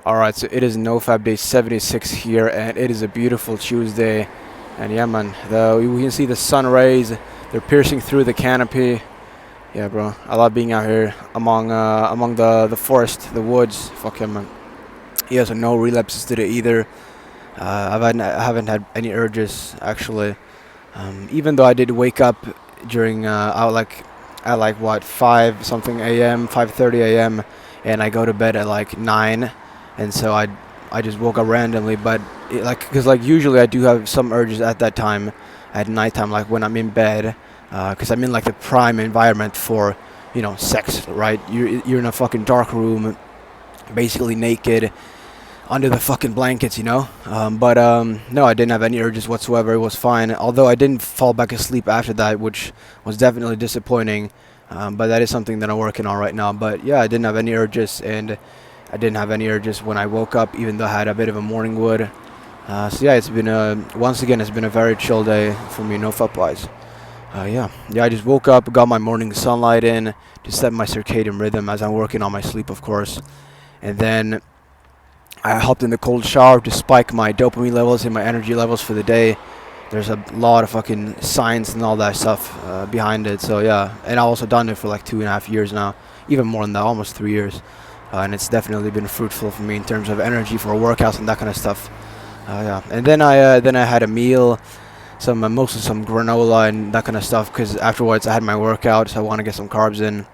Alright, so it is NoFap day 76 here, and it is a beautiful Tuesday. And yeah, man, we can see the sun rays. They're piercing through the canopy. Yeah, bro, I love being out here among the forest, the woods. Fuck yeah, man. Yeah, so no relapses today either. I haven't had any urges actually. Even though I did wake up during at like what 5 something a.m., 5:30 a.m., and I go to bed at like 9, and so I just woke up randomly. But because like usually I do have some urges at that time, at nighttime, like when I'm in bed, because I'm in like the prime environment for sex, right? You're in a fucking dark room, basically naked under the fucking blankets, but no, I didn't have any urges whatsoever. It was fine. Although I didn't fall back asleep after that, which was definitely disappointing. But that is something that I'm working on right now. But yeah, I didn't have any urges, and I didn't have any urges when I woke up, even though I had a bit of a morning wood. So yeah, it's been once again, it's been a very chill day for me, NoFap wise. Yeah, I just woke up, got my morning sunlight in to set my circadian rhythm as I'm working on my sleep, of course, and then I hopped in the cold shower to spike my dopamine levels and my energy levels for the day. There's a lot of fucking science and all that stuff behind it. So yeah, and I've also done it for like 2.5 years now, even more than that, almost 3 years. And it's definitely been fruitful for me in terms of energy for workouts and that kind of stuff. Yeah, and then I had a meal, mostly some granola and that kind of stuff, because afterwards I had my workout, so I want to get some carbs in.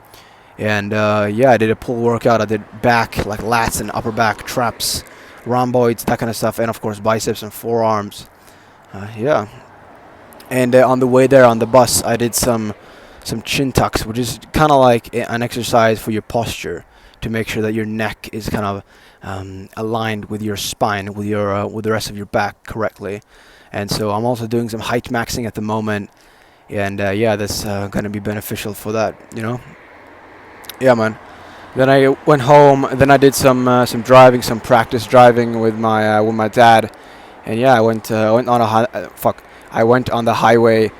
And yeah, I did a pull workout. I did back, like lats and upper back, traps, rhomboids, that kind of stuff, and of course biceps and forearms. Yeah, and on the way there on the bus, I did some chin tucks, which is kind of like an exercise for your posture to make sure that your neck is kind of aligned with your spine, with the rest of your back correctly. And so I'm also doing some height maxing at the moment, and yeah, that's going to be beneficial for that, Yeah, man. Then I went home. Then I did some driving, some practice driving with my dad, and yeah, I went on I went on the highway,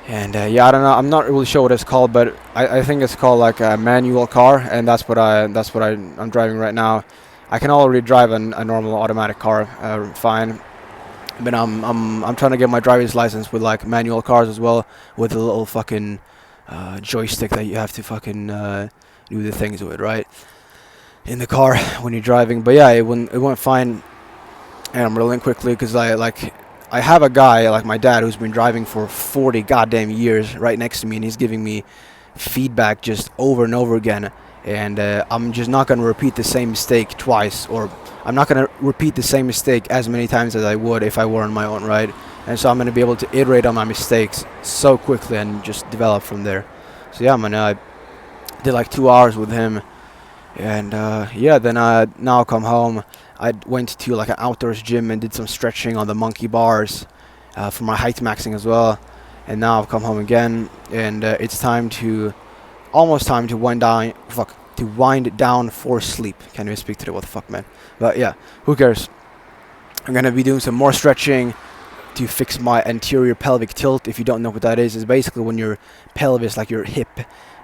and yeah, I don't know. I'm not really sure what it's called, but I think it's called like a manual car, and I'm driving right now. I can already drive a normal automatic car, fine. But I'm trying to get my driver's license with like manual cars as well, with a little fucking joystick that you have to fucking do the things with, right, in the car when you're driving. But yeah, it went fine, and I'm rolling quickly because I have a guy like my dad who's been driving for 40 goddamn years right next to me, and he's giving me feedback just over and over again, and I'm just not going to repeat the same mistake twice, or I'm not going to repeat the same mistake as many times as I would if I were on my own, right? And so I'm going to be able to iterate on my mistakes so quickly and just develop from there. So yeah, man, I did like 2 hours with him, and yeah, then now I come home. I went to like an outdoors gym and did some stretching on the monkey bars for my height maxing as well. And now I've come home again, and it's almost time to wind down for sleep. Can't even speak today. What the fuck, man? But yeah, who cares? I'm gonna be doing some more stretching to fix my anterior pelvic tilt. If you don't know what that is, it's basically when your pelvis, like your hip,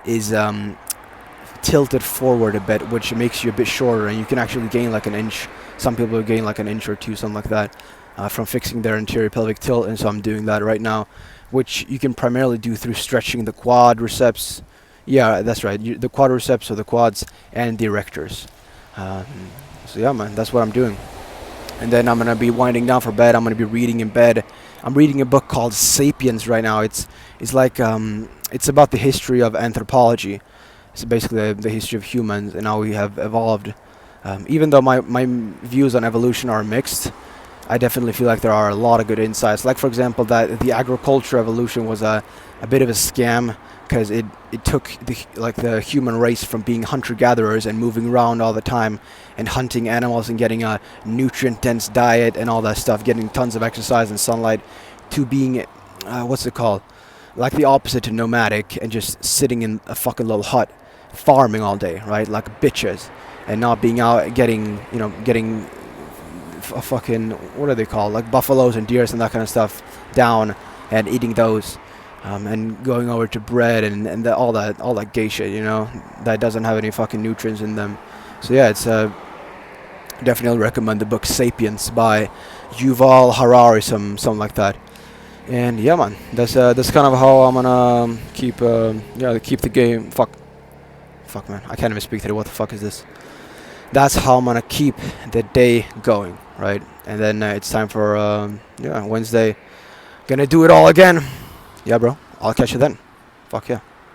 is tilted forward a bit, which makes you a bit shorter, and you can actually gain like an inch. Some people gain like an inch or two, something like that, from fixing their anterior pelvic tilt, and so I'm doing that right now, which you can primarily do through stretching the quadriceps. Yeah, that's right, the quadriceps, or the quads, and the erectors. So yeah, man, that's what I'm doing. And then I'm gonna be winding down for bed. I'm gonna be reading in bed. I'm reading a book called *Sapiens* right now. It's like it's about the history of anthropology. It's basically the history of humans and how we have evolved. Even though my views on evolution are mixed, I definitely feel like there are a lot of good insights. Like, for example, that the agriculture evolution was a bit of a scam, because it took the human race from being hunter-gatherers and moving around all the time and hunting animals and getting a nutrient-dense diet and all that stuff, getting tons of exercise and sunlight, to being, what's it called? Like the opposite to nomadic, and just sitting in a fucking little hut, farming all day, right? Like bitches, and not being out getting fucking, what are they called? Like buffaloes and deers and that kind of stuff down and eating those. And going over to bread and all that gay shit, that doesn't have any fucking nutrients in them. So yeah, it's Definitely recommend the book *Sapiens* by Yuval Harari, something like that. And yeah, man, that's kind of how I'm gonna keep the game. Fuck, man, I can't even speak today. What the fuck is this? That's how I'm gonna keep the day going, right? And then it's time for Wednesday. Gonna do it all again. Yeah, bro. I'll catch you then. Fuck yeah.